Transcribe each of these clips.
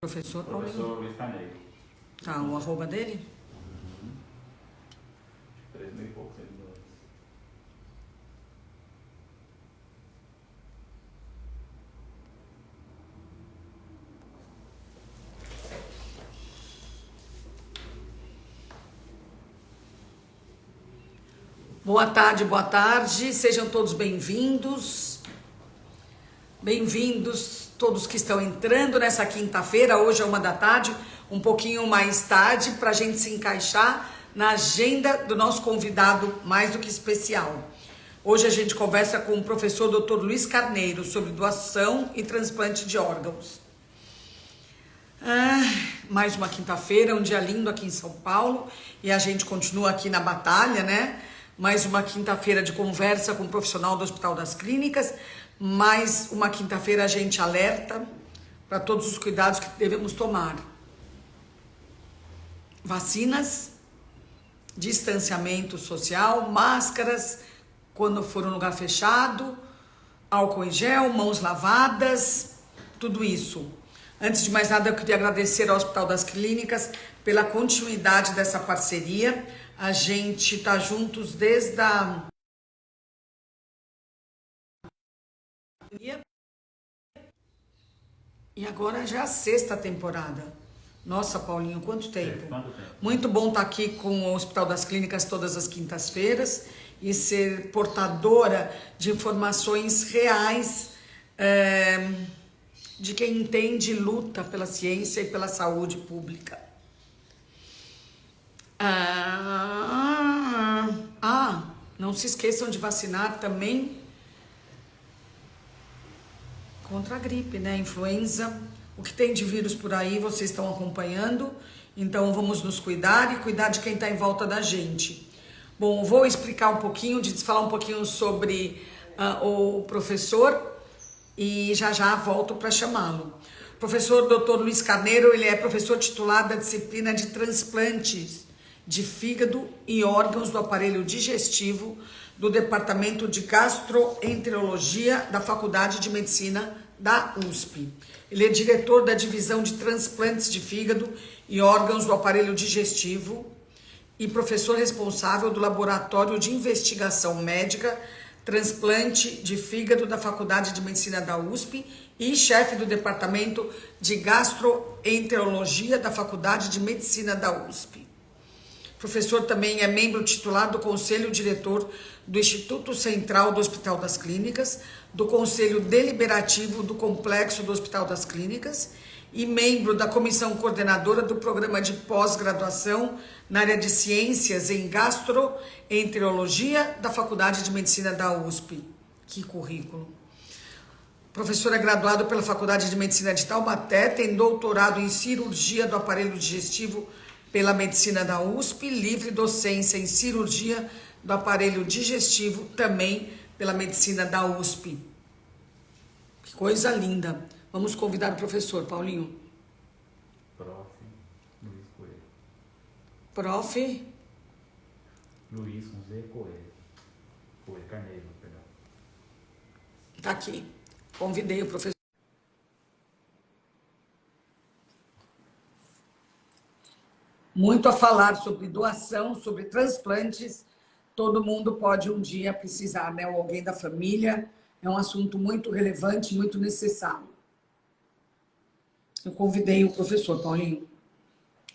Professor Paulinho. Professor Luiz Carneiro. Tá, o arroba dele? 3.000 e poucos seguidores. Boa tarde, sejam todos bem-vindos. Bem-vindos todos que estão entrando nessa quinta-feira, hoje é 1 da tarde, um pouquinho mais tarde, para a gente se encaixar na agenda do nosso convidado mais do que especial. Hoje a gente conversa com o professor Dr. Luiz Carneiro sobre doação e transplante de órgãos. Mais uma quinta-feira, um dia lindo aqui em São Paulo, e a gente continua aqui na batalha, né? Mais uma quinta-feira de conversa com um profissional do Hospital das Clínicas, mais uma quinta-feira a gente alerta para todos os cuidados que devemos tomar. Vacinas, distanciamento social, máscaras quando for um lugar fechado, álcool em gel, mãos lavadas, tudo isso. Antes de mais nada, eu queria agradecer ao Hospital das Clínicas pela continuidade dessa parceria. A gente está juntos desde a... E agora já é a 6ª temporada. Nossa, Paulinho, quanto tempo? Quanto tempo? Muito bom estar aqui com o Hospital das Clínicas todas as quintas-feiras e ser portadora de informações reais de quem entende e luta pela ciência e pela saúde pública. Não se esqueçam de vacinar também contra a gripe, né? Influenza, o que tem de vírus por aí, vocês estão acompanhando. Então vamos nos cuidar e cuidar de quem está em volta da gente. Bom, vou explicar um pouquinho, falar um pouquinho sobre o professor e já volto para chamá-lo. Professor Dr. Luiz Carneiro, ele é professor titular da disciplina de transplantes de fígado e órgãos do aparelho digestivo do Departamento de Gastroenterologia da Faculdade de Medicina da USP. Ele é diretor da divisão de transplantes de fígado e órgãos do aparelho digestivo e professor responsável do Laboratório de Investigação Médica Transplante de Fígado da Faculdade de Medicina da USP e chefe do Departamento de Gastroenterologia da Faculdade de Medicina da USP. O professor também é membro titular do Conselho Diretor do Instituto Central do Hospital das Clínicas, do Conselho Deliberativo do Complexo do Hospital das Clínicas e membro da Comissão Coordenadora do Programa de Pós-Graduação na área de Ciências em Gastroenterologia da Faculdade de Medicina da USP. Que currículo! O professor é graduado pela Faculdade de Medicina de Taubaté, tem doutorado em Cirurgia do Aparelho Digestivo pela Medicina da USP, livre docência em Cirurgia do Aparelho Digestivo, também pela Medicina da USP. Que coisa linda! Vamos convidar o professor, Paulinho. Prof. Luiz Coelho. Prof. Luiz com Z Coelho. Coelho, Carneiro, perdão. Tá aqui. Convidei o professor. Muito a falar sobre doação, sobre transplantes. Todo mundo pode um dia precisar, né? Ou alguém da família. É um assunto muito relevante, muito necessário. Eu convidei o professor, Paulinho.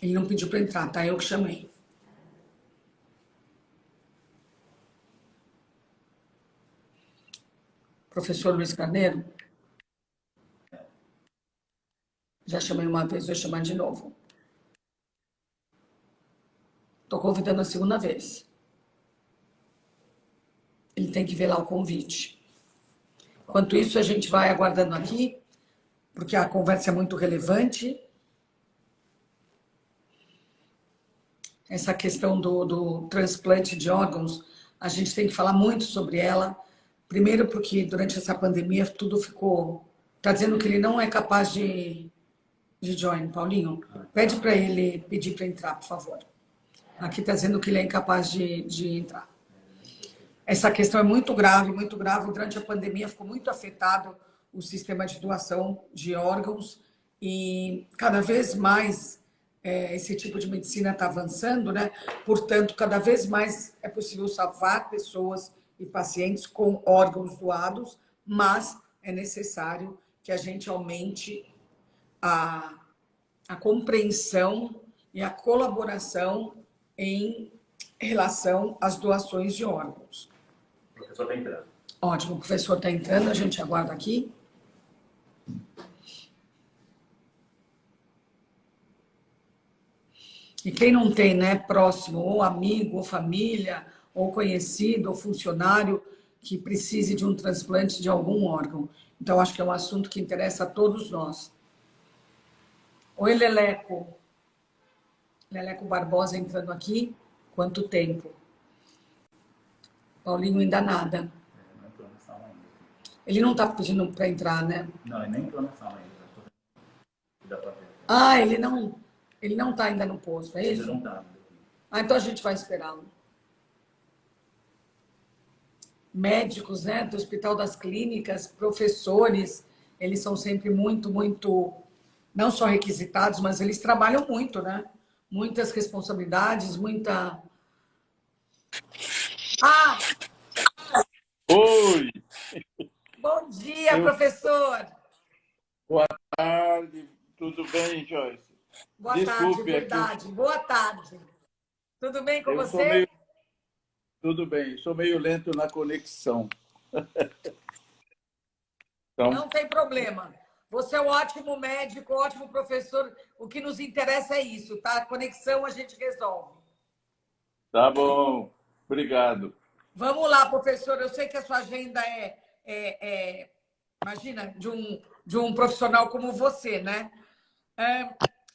Ele não pediu para entrar, tá? Eu que chamei. Professor Luiz Carneiro. Já chamei uma vez, vou chamar de novo. Estou convidando a 2ª vez. Ele tem que ver lá o convite. Enquanto isso, a gente vai aguardando aqui, porque a conversa é muito relevante. Essa questão do transplante de órgãos, a gente tem que falar muito sobre ela. Primeiro porque durante essa pandemia tudo ficou... Está dizendo que ele não é capaz de join, Paulinho. Pede para ele pedir para entrar, por favor. Aqui está dizendo que ele é incapaz de entrar. Essa questão é muito grave, muito grave. Durante a pandemia ficou muito afetado o sistema de doação de órgãos e cada vez mais esse tipo de medicina está avançando, né? Portanto, cada vez mais é possível salvar pessoas e pacientes com órgãos doados, mas é necessário que a gente aumente a, a compreensão e a colaboração em relação às doações de órgãos. O professor está entrando. Ótimo, o professor está entrando, a gente aguarda aqui. E quem não tem, né, próximo, ou amigo, ou família, ou conhecido, ou funcionário que precise de um transplante de algum órgão. Então, acho que é um assunto que interessa a todos nós. Oi, Leleco. Leleco Barbosa entrando aqui. Quanto tempo? Paulinho ainda nada. Não entrou na sala ainda. Ele não está pedindo para entrar, né? Não, ele nem entrou na sala ainda. Dá pra ver. Ah, ele não está ainda no posto, é Ainda isso? não tá. Ah, então a gente vai esperá-lo. Médicos, né, do Hospital das Clínicas, professores, eles são sempre muito, muito, não só requisitados, mas eles trabalham muito, né? Muitas responsabilidades, muita... Ah, Oi, bom dia, professor! boa tarde, tudo bem, Joyce? Boa tarde, Desculpe, é que verdade. Boa tarde. Tudo bem com eu sou você? tudo bem, sou meio lento na conexão. Então, Não tem problema. Você é um ótimo médico, ótimo professor. O que nos interessa é isso, tá? A conexão a gente resolve. tá bom, obrigado. Vamos lá, professor. Eu sei que a sua agenda imagina, de um profissional como você, né?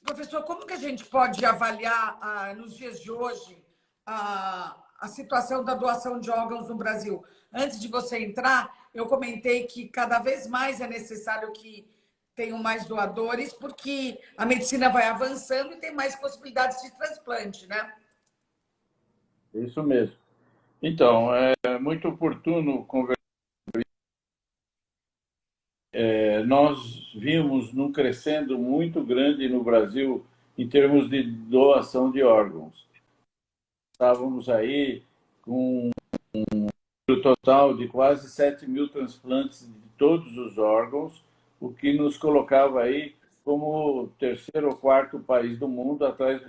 Professor, como que a gente pode avaliar, nos dias de hoje, a situação da doação de órgãos no Brasil? Antes de você entrar, eu comentei que cada vez mais é necessário que tenham mais doadores, porque a medicina vai avançando e tem mais possibilidades de transplante, né? Isso mesmo. Então, é muito oportuno conversar. Nós vimos um crescendo muito grande no Brasil em termos de doação de órgãos. Estávamos aí com um total de quase 7.000 transplantes de todos os órgãos, o que nos colocava aí como o terceiro ou quarto país do mundo, atrás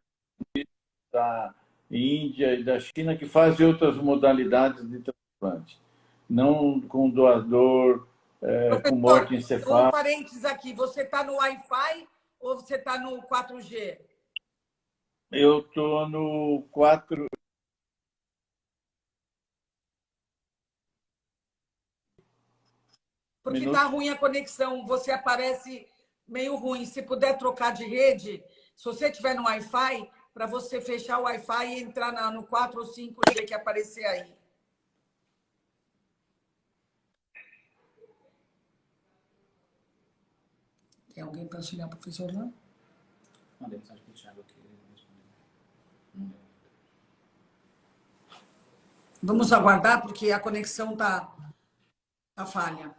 da Índia e da China, que fazem outras modalidades de transplante. Não com doador, com Professor, morte um encefálica. parênteses aqui. Você está no Wi-Fi ou você está no 4G? Eu estou no 4. Porque está Minutos. ruim a conexão, você aparece meio ruim. Se puder trocar de rede, se você tiver no Wi-Fi, para você fechar o Wi-Fi e entrar no 4 ou 5G que aparecer aí. Tem alguém para auxiliar o professor lá? Mandei mensagem pro Thiago aqui. Ele não respondeu. Vamos aguardar, porque a conexão tá falha.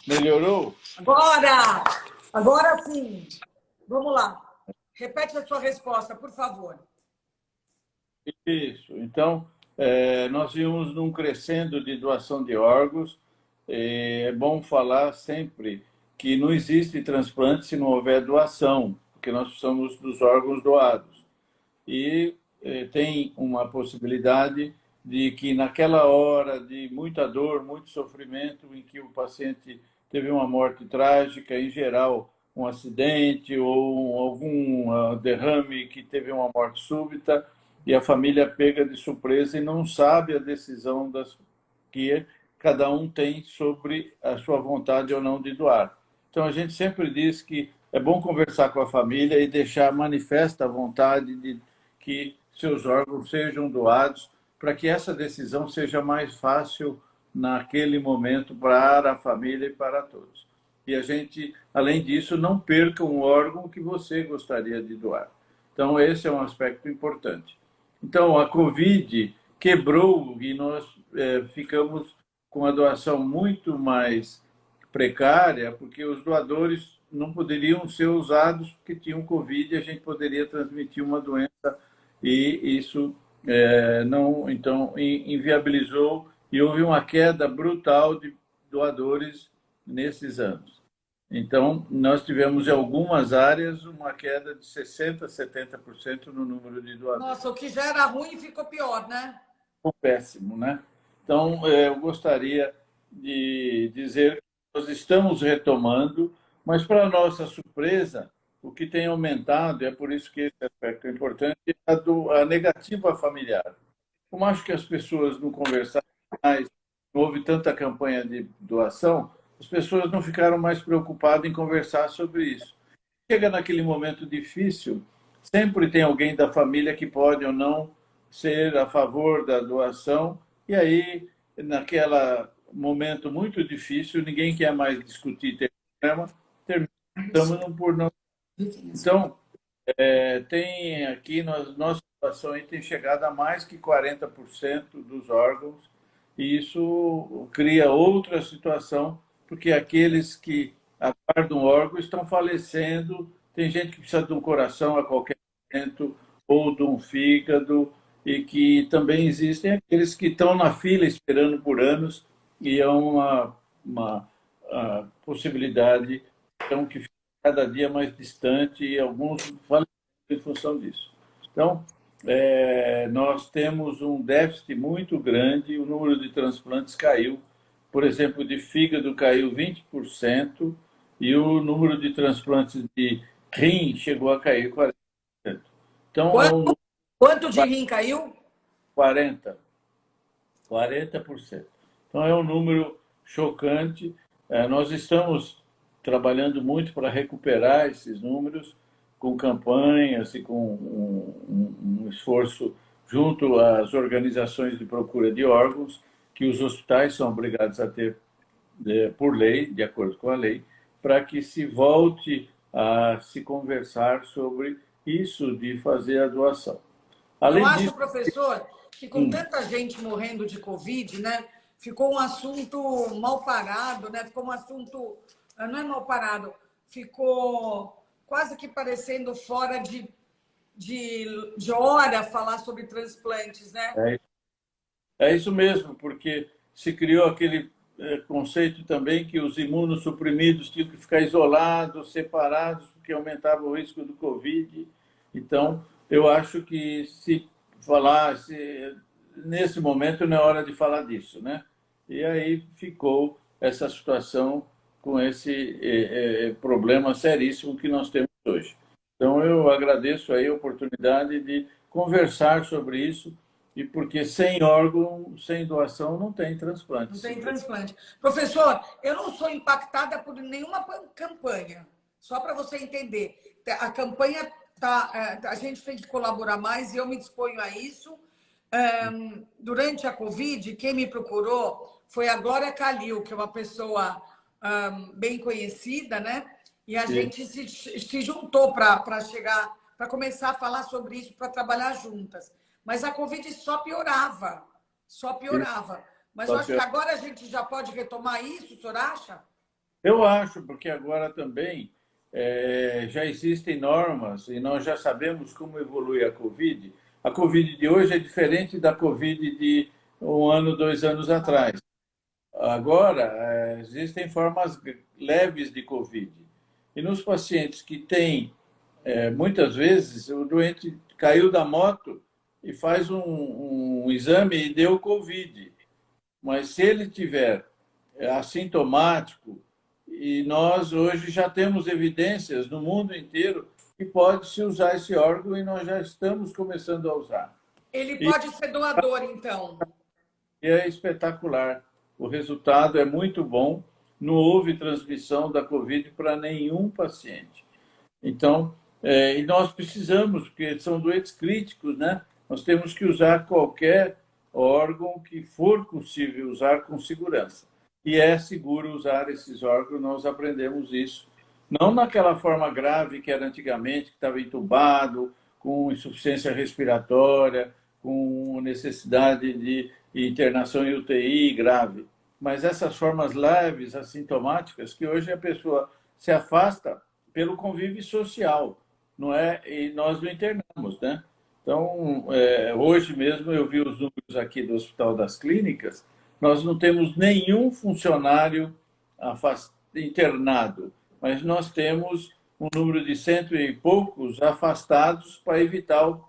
Melhorou? Agora! Agora sim! Vamos lá. Repete a sua resposta, por favor. Isso. Então, nós vimos num crescendo de doação de órgãos. É bom falar sempre que não existe transplante se não houver doação, porque nós precisamos dos órgãos doados. E tem uma possibilidade de que naquela hora de muita dor, muito sofrimento, em que o paciente teve uma morte trágica, em geral um acidente ou algum derrame que teve uma morte súbita, e a família pega de surpresa e não sabe a decisão que cada um tem sobre a sua vontade ou não de doar. Então, a gente sempre diz que é bom conversar com a família e deixar manifesta a vontade de que seus órgãos sejam doados, para que essa decisão seja mais fácil naquele momento para a família e para todos. E a gente, além disso, não perca um órgão que você gostaria de doar. Então, esse é um aspecto importante. Então, a Covid quebrou e nós ficamos com a doação muito mais precária, porque os doadores não poderiam ser usados porque tinham Covid e a gente poderia transmitir uma doença e isso não, então, inviabilizou e houve uma queda brutal de doadores nesses anos. Então, nós tivemos em algumas áreas uma queda de 60%, 70% no número de doadores. Nossa, o que já era ruim ficou pior, né? Péssimo, né? Então, eu gostaria de dizer que nós estamos retomando, mas, para nossa surpresa, o que tem aumentado, e é por isso que esse aspecto é importante, é a negativa familiar. Como acho que as pessoas não conversaram mais, não houve tanta campanha de doação, as pessoas não ficaram mais preocupadas em conversar sobre isso. Chega naquele momento difícil, sempre tem alguém da família que pode ou não ser a favor da doação, e aí, naquele momento muito difícil, ninguém quer mais discutir tema, terminamos por não. Então, tem aqui, nossa situação aí tem chegado a mais que 40% dos órgãos, e isso cria outra situação, porque aqueles que aguardam órgãos estão falecendo, tem gente que precisa de um coração a qualquer momento, ou de um fígado, e que também existem aqueles que estão na fila esperando por anos, e é uma possibilidade então, que fica cada dia mais distante, e alguns falecem em função disso. Então, nós temos um déficit muito grande, o número de transplantes caiu, por exemplo, de fígado caiu 20%, e o número de transplantes de rim chegou a cair 40%. Então, Quanto de rim caiu? 40%. Então, é um número chocante. Nós estamos trabalhando muito para recuperar esses números, com campanhas e com um esforço junto às organizações de procura de órgãos, que os hospitais são obrigados a ter por lei, de acordo com a lei, para que se volte a se conversar sobre isso de fazer a doação. Eu acho, professor, que com tanta gente morrendo de Covid, né, ficou um assunto mal parado, né? Ficou um assunto, não é mal parado, ficou quase que parecendo fora de hora falar sobre transplantes, né? É isso mesmo, porque se criou aquele conceito também que os imunossuprimidos tinham que ficar isolados, separados, porque aumentava o risco do Covid. Então, eu acho que se falasse, nesse momento não é hora de falar disso, né? E aí ficou essa situação com esse problema seríssimo que nós temos hoje. Então, eu agradeço aí a oportunidade de conversar sobre isso, e porque sem órgão, sem doação, não tem transplante. Não tem transplante. Professor, eu não sou impactada por nenhuma campanha, só para você entender. A campanha a gente tem que colaborar mais e eu me disponho a isso. Durante a Covid, quem me procurou foi a Glória Calil, que é uma pessoa bem conhecida, né? E a gente se juntou para chegar, para começar a falar sobre isso, para trabalhar juntas. Mas a Covid só piorava, só piorava. Mas eu acho que agora a gente já pode retomar isso, o senhor acha? Eu acho, porque agora também já existem normas e nós já sabemos como evolui a Covid. A Covid de hoje é diferente da Covid de 1 ano, 2 anos atrás. Agora, existem formas leves de Covid. E nos pacientes que têm, muitas vezes, o doente caiu da moto e faz um exame e deu Covid. Mas se ele tiver assintomático, e nós hoje já temos evidências no mundo inteiro que pode-se usar esse órgão e nós já estamos começando a usar. Ele pode ser doador, então. E é espetacular. O resultado é muito bom. Não houve transmissão da Covid para nenhum paciente. Então, e nós precisamos, porque são doentes críticos, né? Nós temos que usar qualquer órgão que for possível usar com segurança. E é seguro usar esses órgãos, nós aprendemos isso. Não naquela forma grave que era antigamente, que estava entubado, com insuficiência respiratória, com necessidade de internação em UTI grave. mas essas formas leves, assintomáticas, que hoje a pessoa se afasta pelo convívio social, não é? E nós não internamos, né? Então, hoje mesmo eu vi os números aqui do Hospital das Clínicas, nós não temos nenhum funcionário internado, mas nós temos um número de cento e poucos afastados para evitar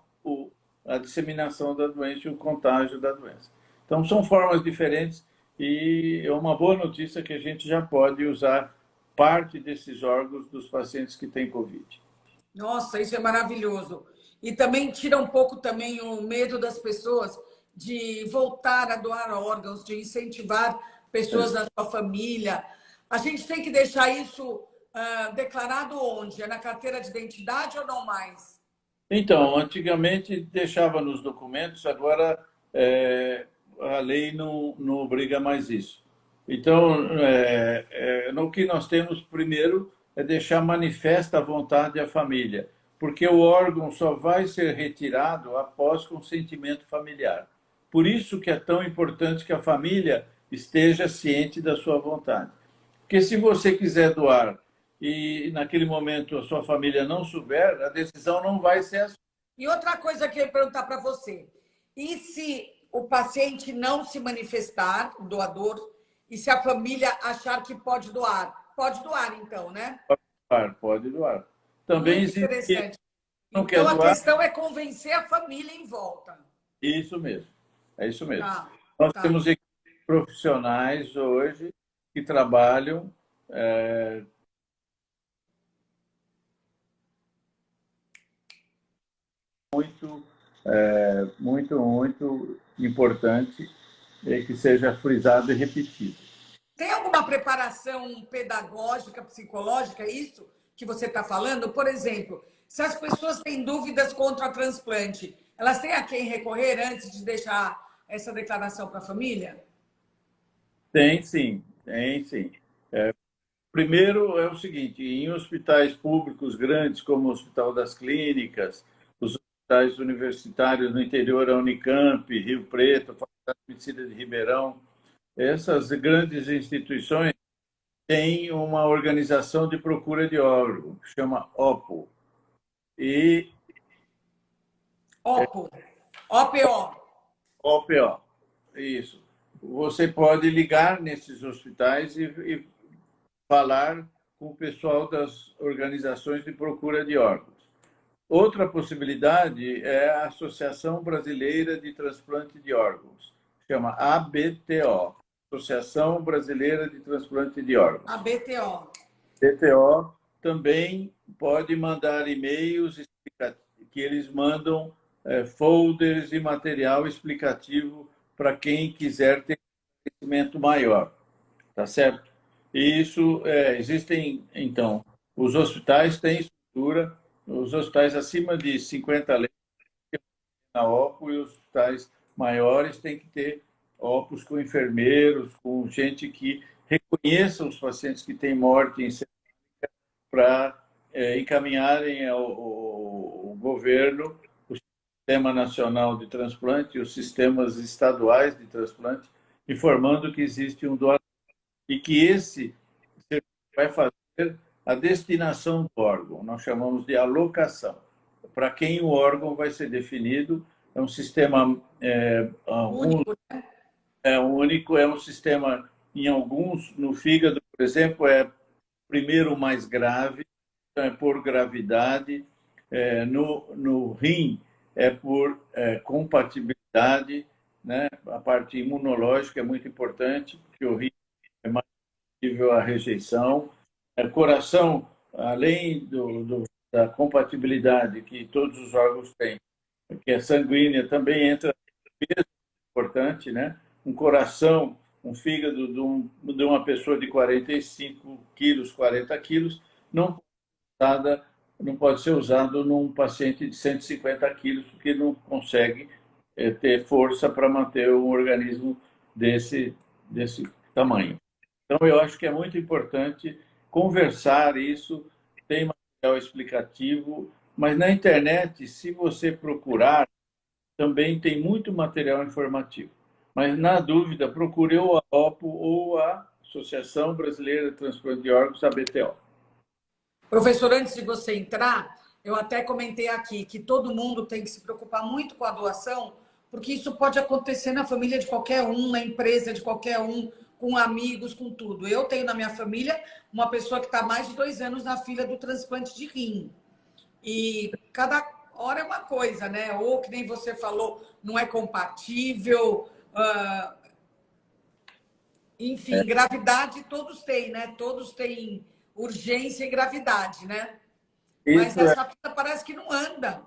a disseminação da doença e o contágio da doença. Então, são formas diferentes e é uma boa notícia que a gente já pode usar parte desses órgãos dos pacientes que têm Covid. Nossa, isso é maravilhoso. E também tira um pouco também o medo das pessoas de voltar a doar órgãos, de incentivar pessoas da sua família. A gente tem que deixar isso declarado onde? É na carteira de identidade ou não mais? Então, antigamente deixava nos documentos, agora a lei não obriga mais isso. Então, no que nós temos primeiro é deixar manifesta a vontade à família, porque o órgão só vai ser retirado após consentimento familiar. Por isso que é tão importante que a família esteja ciente da sua vontade. Porque se você quiser doar e naquele momento a sua família não souber, a decisão não vai ser assim. E outra coisa que eu ia perguntar para você: e se o paciente não se manifestar, o doador, e se a família achar que pode doar? Pode doar, então, né? Pode doar. Também Muito existe quem interessante. não quer Então, a doar. questão é convencer a família em volta. Isso mesmo. É isso mesmo. Tá, Nós tá. temos equipes profissionais hoje que trabalham muito importante que seja frisado e repetido. Tem alguma preparação pedagógica, psicológica, isso que você está falando? Por exemplo, se as pessoas têm dúvidas contra o transplante, elas têm a quem recorrer antes de deixar essa declaração para a família? Tem sim, tem sim. Primeiro é o seguinte, em hospitais públicos grandes, como o Hospital das Clínicas, os hospitais universitários no interior, a Unicamp, Rio Preto, a Faculdade de Medicina de Ribeirão, essas grandes instituições têm uma organização de procura de órgão, que chama OPO. E OPO. OPO. OPO, isso. Você pode ligar nesses hospitais e falar com o pessoal das organizações de procura de órgãos. Outra possibilidade é a Associação Brasileira de Transplante de Órgãos, chama ABTO, Associação Brasileira de Transplante de Órgãos. ABTO. ABTO também pode mandar e-mails que eles mandam folders e material explicativo para quem quiser ter conhecimento maior, tá certo? E isso, existem, então, os hospitais têm estrutura, os hospitais acima de 50 leitos na OPO e os hospitais maiores têm que ter OPOs com enfermeiros, com gente que reconheça os pacientes que têm morte em para encaminharem ao governo o Sistema Nacional de Transplante e os sistemas estaduais de transplante, informando que existe um doador e que esse vai fazer a destinação do órgão. Nós chamamos de alocação. Para quem o órgão vai ser definido, é um sistema Único, né? único, é um sistema, em alguns, no fígado, por exemplo, é primeiro o mais grave, então é por gravidade, no rim é por compatibilidade, né? A parte imunológica é muito importante, porque o rim é mais sensível à rejeição. Coração, além da compatibilidade que todos os órgãos têm, que é sanguínea, também entra peso importante, né? Um coração, um fígado de uma pessoa de 45 quilos, 40 quilos, não pode ser usado num paciente de 150 quilos, porque não consegue ter força para manter um organismo desse tamanho. Então, eu acho que é muito importante conversar isso, tem material explicativo, mas na internet, se você procurar, também tem muito material informativo. Mas, na dúvida, procure ou a OPO ou a Associação Brasileira de Transplante de Órgãos, a BTO. Professor, antes de você entrar, eu até comentei aqui que todo mundo tem que se preocupar muito com a doação, porque isso pode acontecer na família de qualquer um, na empresa de qualquer um, com amigos, com tudo. Eu tenho na minha família uma pessoa que está há mais de 2 anos na fila do transplante de rim. E cada hora é uma coisa, né? Ou, que nem você falou, não é compatível. Enfim, gravidade todos têm, né? Todos têm urgência e gravidade, né? Mas Isso, essa fila parece que não anda.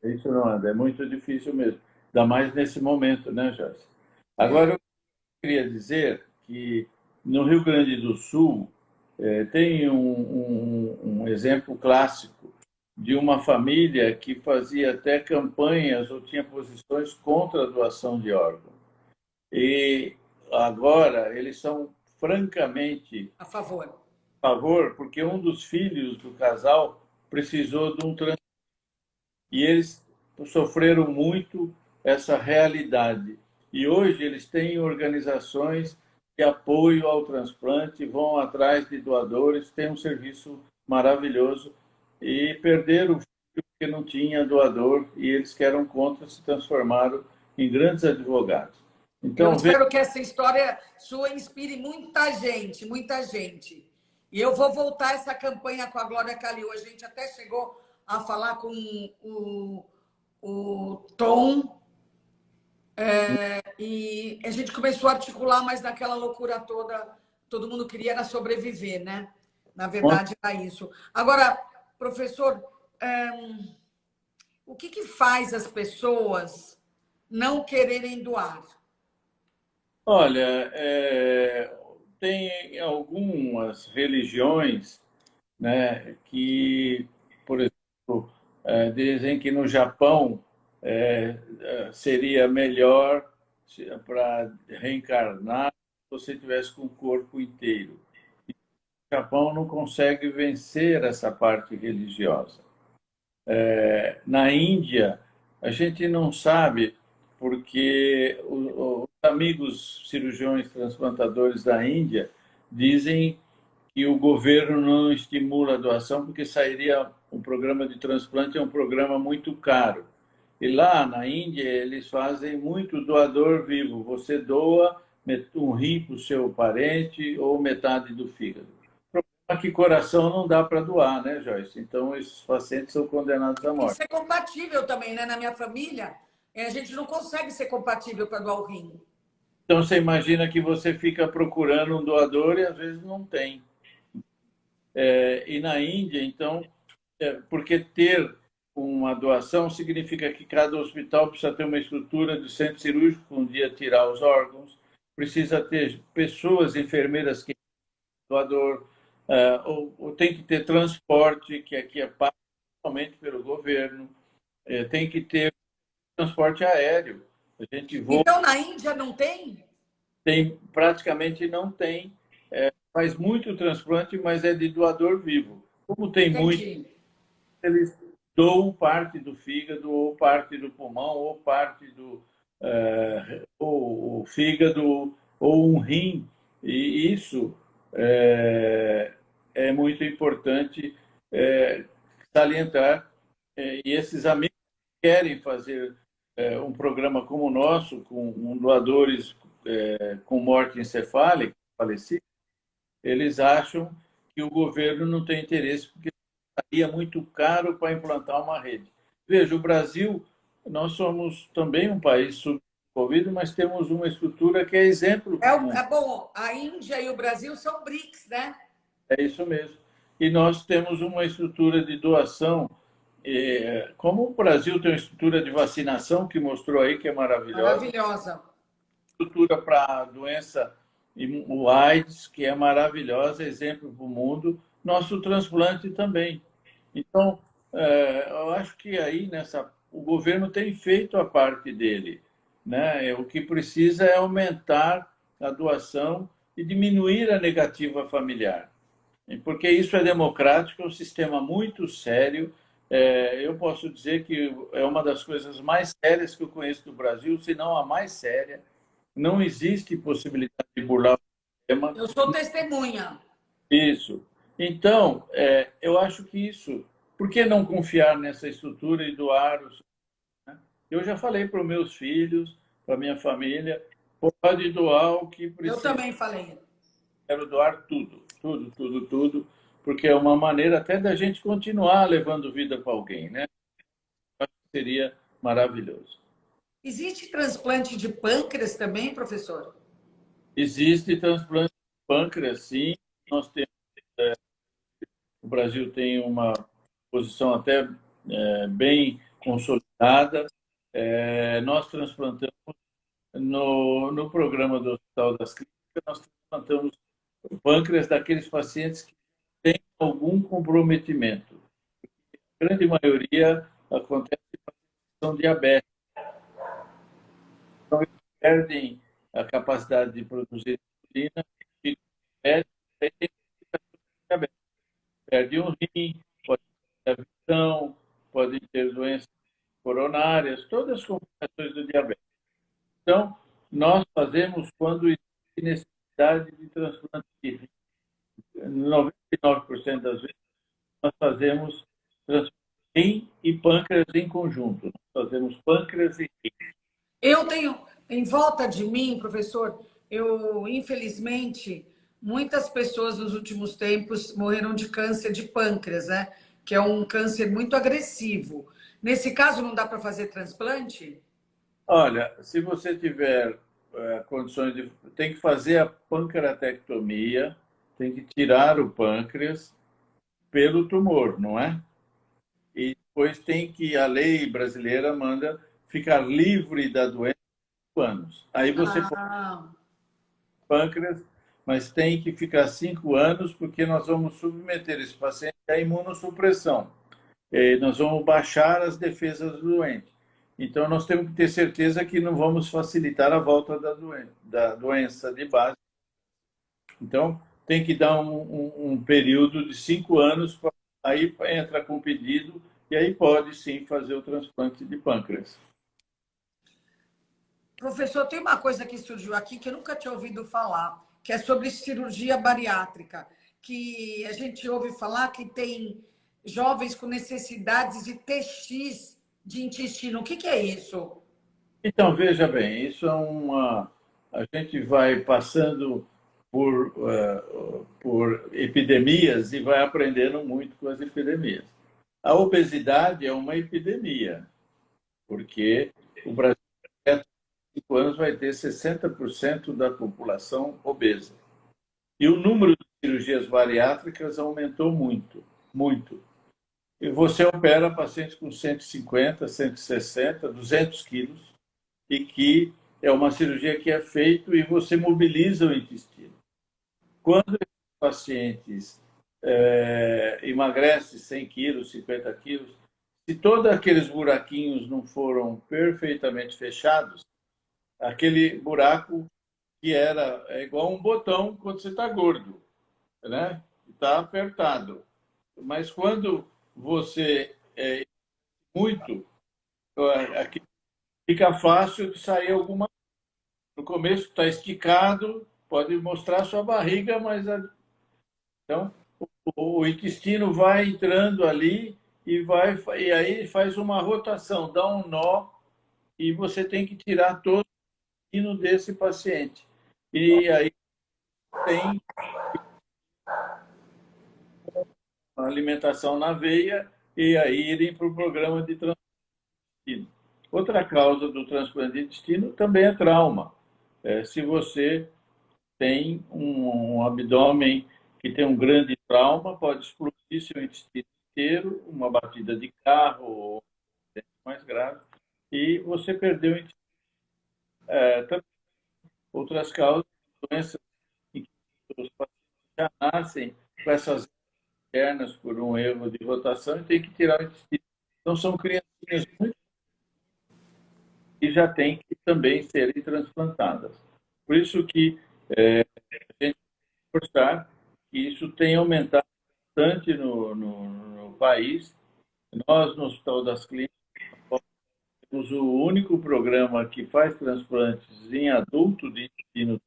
isso não anda, é muito difícil mesmo. Ainda mais nesse momento, né, Joyce? Agora, É. eu queria dizer que no Rio Grande do Sul tem um exemplo clássico de uma família que fazia até campanhas ou tinha posições contra a doação de órgãos. E agora eles são francamente A favor. a favor, porque um dos filhos do casal precisou de um transplante. E eles sofreram muito essa realidade. E hoje eles têm organizações de apoio ao transplante, vão atrás de doadores, têm um serviço maravilhoso. E perderam o filho porque não tinha doador e eles que eram contra se transformaram em grandes advogados. Eu Então, veja. espero que essa história sua inspire muita gente, muita gente. E eu vou voltar essa campanha com a Glória Calil. A gente até chegou a falar com o Tom, e a gente começou a articular, mas naquela loucura toda, todo mundo queria era sobreviver, né? Na verdade, era isso. Agora, professor, o que faz as pessoas não quererem doar? Olha, tem algumas religiões, né, que, por exemplo, dizem que no Japão seria melhor para reencarnar se você tivesse com o corpo inteiro. O Japão não consegue vencer essa parte religiosa. Na Índia, a gente não sabe porque os amigos cirurgiões transplantadores da Índia dizem que o governo não estimula a doação porque sairia um programa de transplante é um programa muito caro. E lá na Índia eles fazem muito doador vivo. Você doa um rim para o seu parente ou metade do fígado. Só que coração não dá para doar, né, Joyce? Então esses pacientes são condenados à Tem que morte. ser compatível também, né? Na minha família, a gente não consegue ser compatível para doar o rim. Então você imagina que você fica procurando um doador e às vezes não tem. E na Índia, então, porque ter uma doação significa que cada hospital precisa ter uma estrutura de centro cirúrgico um dia tirar os órgãos, precisa ter pessoas, enfermeiras que doador, ou tem que ter transporte, que aqui é pago somente pelo governo, tem que ter transporte aéreo. A gente voa, Então, na Índia não tem? praticamente não tem, faz muito transplante, mas é de doador vivo. Como tem muito, Entendi. eles doam parte do fígado, ou parte do pulmão, ou parte do ou o fígado, ou um rim. E isso é muito importante salientar. E esses amigos que querem fazer um programa como o nosso, com doadores com morte encefálica, falecidos, eles acham que o governo não tem interesse, porque seria muito caro para implantar uma rede. Veja, o Brasil, nós somos também um país subdesenvolvido, mas temos uma estrutura que é exemplo para o mundo. Bom, a Índia e o Brasil são BRICS, né? É isso mesmo. E nós temos uma estrutura de doação, como o Brasil tem uma estrutura de vacinação, que mostrou aí que é maravilhosa, Maravilhosa. estrutura para a doença, o AIDS, que é maravilhosa, exemplo para o mundo, nosso transplante também. Então, eu acho que aí o governo tem feito a parte dele, né? O que precisa é aumentar a doação e diminuir a negativa familiar, porque isso é democrático, é um sistema muito sério. Eu posso dizer que é uma das coisas mais sérias que eu conheço do Brasil, se não a mais séria. não existe possibilidade de burlar o sistema. Eu sou testemunha. Isso. Então, eu acho que isso... Por que não confiar nessa estrutura e doar os... Né? Eu já falei para os meus filhos, para a minha família, pode doar o que Eu precisa. também falei. Quero doar tudo, tudo, tudo, tudo, porque é uma maneira até da gente continuar levando vida para alguém, né? Acho que seria maravilhoso. Existe transplante de pâncreas também, professor? Existe transplante de pâncreas, sim. Nós temos, o Brasil tem uma posição até bem consolidada. Nós transplantamos no programa do Hospital das Clínicas, nós transplantamos o pâncreas daqueles pacientes que têm algum comprometimento. A grande maioria acontece com diabetes. Então, eles perdem a capacidade de produzir insulina e diabetes. Perde um rim, pode ter a visão, pode ter doenças coronárias, todas as complicações do diabetes. Então, nós fazemos quando existe necessidade de transplante de rim. 99% das vezes nós fazemos transplante de rim e pâncreas em conjunto. Nós fazemos pâncreas e rim. Eu tenho, em volta de mim, professor, eu, infelizmente, muitas pessoas nos últimos tempos morreram de câncer de pâncreas, né? Que é um câncer muito agressivo. Nesse caso, não dá para fazer transplante? Olha, se você tiver condições de... Tem que fazer a pancreatectomia, tem que tirar o pâncreas pelo tumor, não é? E depois tem que... A lei brasileira manda ficar livre da doença por 5 anos. Aí você põe Ah, o pâncreas, mas tem que ficar 5 anos, porque nós vamos submeter esse paciente à imunossupressão. Nós vamos baixar as defesas do doente. Então, nós temos que ter certeza que não vamos facilitar a volta da doença de base. Então, tem que dar um período de 5 anos, aí entra com pedido, e aí pode sim fazer o transplante de pâncreas. professor, tem uma coisa que surgiu aqui que eu nunca tinha ouvido falar, que é sobre cirurgia bariátrica, que a gente ouve falar que tem jovens com necessidades de TX de intestino. O que que é isso? Então, veja bem, isso é uma... A gente vai passando por epidemias e vai aprendendo muito com as epidemias. A obesidade é uma epidemia, porque o Brasil, daqui a 5 anos, vai ter 60% da população obesa. E o número de cirurgias bariátricas aumentou muito, muito. E você opera pacientes com 150, 160, 200 quilos, e que é uma cirurgia que é feita e você mobiliza o intestino. Quando os pacientes emagrecem 100 quilos, 50 quilos, se todos aqueles buraquinhos não foram perfeitamente fechados, aquele buraco que é igual um botão quando você está gordo, né? Está apertado. Mas quando você muito, aqui fica fácil de sair alguma. No começo está esticado, pode mostrar sua barriga, mas então o intestino vai entrando ali e aí faz uma rotação, dá um nó e você tem que tirar todo o intestino desse paciente. E aí tem a alimentação na veia e aí irem para o programa de transplante de intestino. Outra causa do transplante de intestino também é trauma. Se você tem um abdômen que tem um grande trauma, pode explodir seu intestino inteiro, uma batida de carro ou mais grave, e você perdeu o intestino. Também outras causas, doenças em que os pacientes já nascem com essas pernas por um erro de rotação e tem que tirar o intestino. Então, são criancinhas muito que já têm que também serem transplantadas. Por isso que a gente forçar que isso tem aumentado bastante no país. Nós, no Hospital das Clínicas, somos o único programa que faz transplantes em adulto de intestino,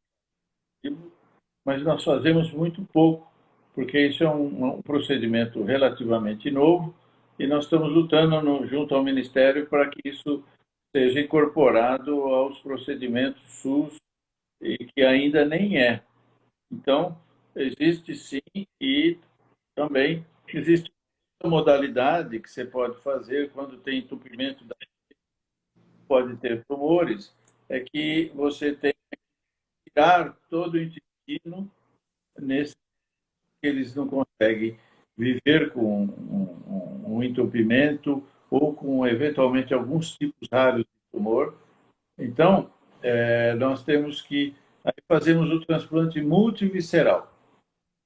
mas nós fazemos muito pouco, porque isso é um procedimento relativamente novo e nós estamos lutando junto ao Ministério para que isso seja incorporado aos procedimentos SUS, e que ainda nem é. Então, existe sim, e também existe uma modalidade que você pode fazer quando tem entupimento, pode ter tumores, é que você tem que tirar todo o intestino nesse que eles não conseguem viver com um entupimento ou com, eventualmente, alguns tipos raros de tumor. Então, nós temos que... Aí fazemos o transplante multivisceral,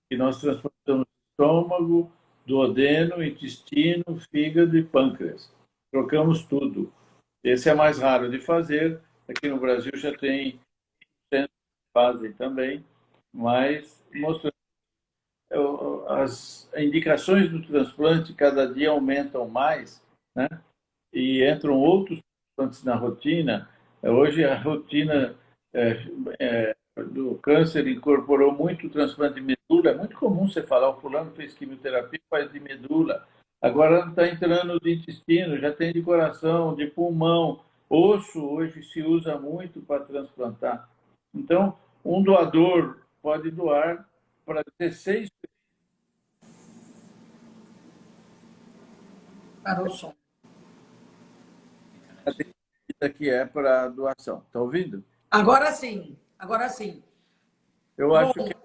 que nós transplantamos estômago, duodeno, intestino, fígado e pâncreas. Trocamos tudo. Esse é mais raro de fazer. Aqui no Brasil já tem centros que fazem também, mas mostrando as indicações do transplante cada dia aumentam mais, né? E entram outros transplantes na rotina. Hoje a rotina do câncer incorporou muito o transplante de medula. É muito comum você falar, o fulano fez quimioterapia, faz de medula. Agora está entrando de intestino, já tem de coração, de pulmão. Osso hoje se usa muito para transplantar. Então, um doador pode doar para 16 Parou o som. que é para doação. Está ouvindo? Agora sim, agora sim. Eu acho que é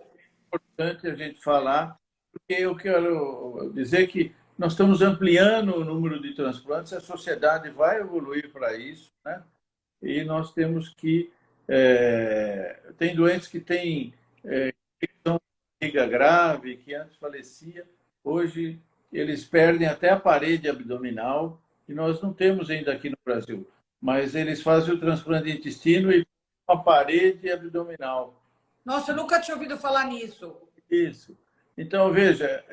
importante a gente falar, porque eu quero dizer que nós estamos ampliando o número de transplantes, a sociedade vai evoluir para isso, né? E nós temos que... tem doentes que têm infecção de barriga grave, que antes falecia, hoje eles perdem até a parede abdominal, e nós não temos ainda aqui no Brasil, mas eles fazem o transplante de intestino e uma parede abdominal. Nossa, eu nunca tinha ouvido falar nisso. Isso. Então, veja,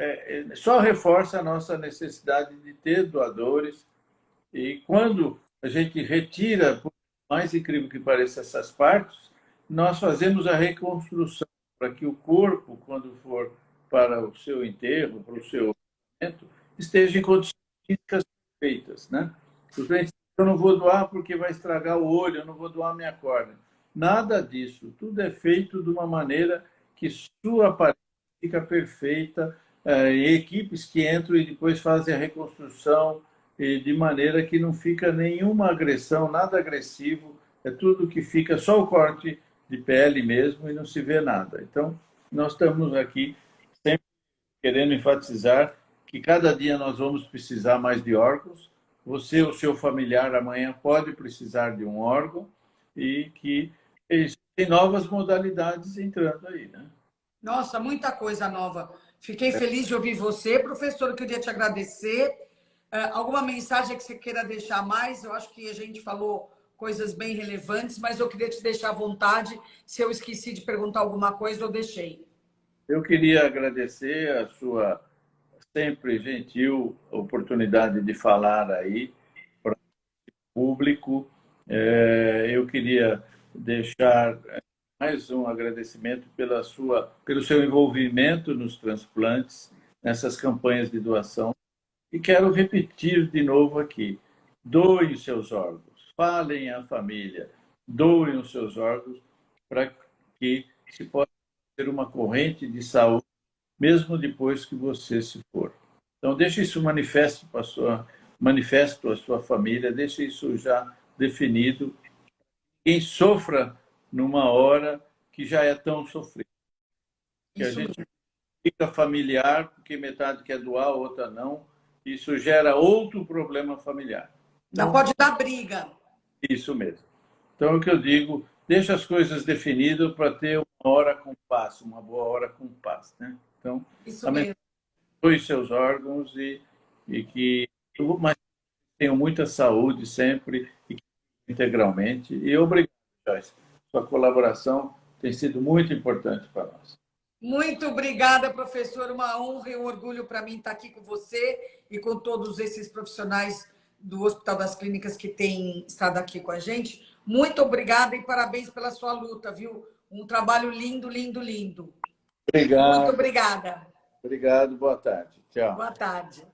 só reforça a nossa necessidade de ter doadores. E quando a gente retira, por mais incrível que pareça, essas partes, nós fazemos a reconstrução para que o corpo, quando for para o seu enterro, para o seu momento, esteja em condições físicas perfeitas, né? Os doentes, eu não vou doar porque vai estragar o olho, eu não vou doar minha córnea. Nada disso. Tudo é feito de uma maneira que sua aparência fica perfeita, e equipes que entram e depois fazem a reconstrução de maneira que não fica nenhuma agressão, nada agressivo, é tudo que fica só o corte de pele mesmo e não se vê nada. Então, nós estamos aqui sempre querendo enfatizar que cada dia nós vamos precisar mais de órgãos. Você ou seu familiar amanhã pode precisar de um órgão e que tem novas modalidades entrando aí, né? Nossa, muita coisa nova. Fiquei feliz de ouvir você. Professor, eu queria te agradecer. Alguma mensagem que você queira deixar mais? Eu acho que a gente falou coisas bem relevantes, mas eu queria te deixar à vontade. Se eu esqueci de perguntar alguma coisa, eu deixei. Eu queria agradecer a sua sempre gentil oportunidade de falar aí para o público. Eu queria deixar mais um agradecimento pelo seu envolvimento nos transplantes, nessas campanhas de doação. E quero repetir de novo aqui: doem os seus órgãos, falem à família, doem os seus órgãos para que se possa ter uma corrente de saúde, mesmo depois que você se for. Então, deixe isso manifesto à sua família, deixe isso já definido. Quem sofra numa hora que já é tão sofrido. Que a gente fica familiar, porque metade quer doar, a outra não. Isso gera outro problema familiar. Não pode dar briga. Isso mesmo. Então, é o que eu digo, deixa as coisas definidas para ter uma hora com paz, uma boa hora com paz, né? Então, isso mesmo. Os seus órgãos e que tenham muita saúde sempre e integralmente. E obrigado, Joyce. Sua colaboração tem sido muito importante para nós. Muito obrigada, professor. Uma honra e um orgulho para mim estar aqui com você e com todos esses profissionais do Hospital das Clínicas que tem estado aqui com a gente. Muito obrigada e parabéns pela sua luta, viu? Um trabalho lindo, lindo, lindo. Obrigado. Muito obrigada. Obrigado, boa tarde. Tchau. Boa tarde.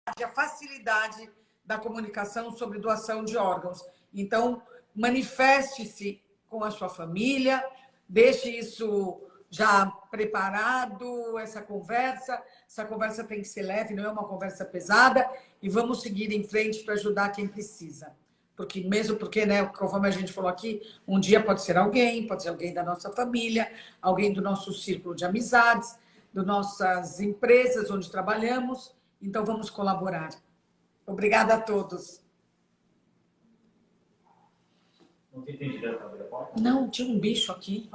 A facilidade da comunicação sobre doação de órgãos. Então, manifeste-se com a sua família, deixe isso já preparado, essa conversa. Essa conversa tem que ser leve, não é uma conversa pesada, e vamos seguir em frente para ajudar quem precisa. Porque mesmo porque, né, conforme a gente falou aqui, um dia pode ser alguém da nossa família, alguém do nosso círculo de amizades, das nossas empresas onde trabalhamos. Então, vamos colaborar. Obrigada a todos. Não tem entendido a porta? Não, tinha um bicho aqui.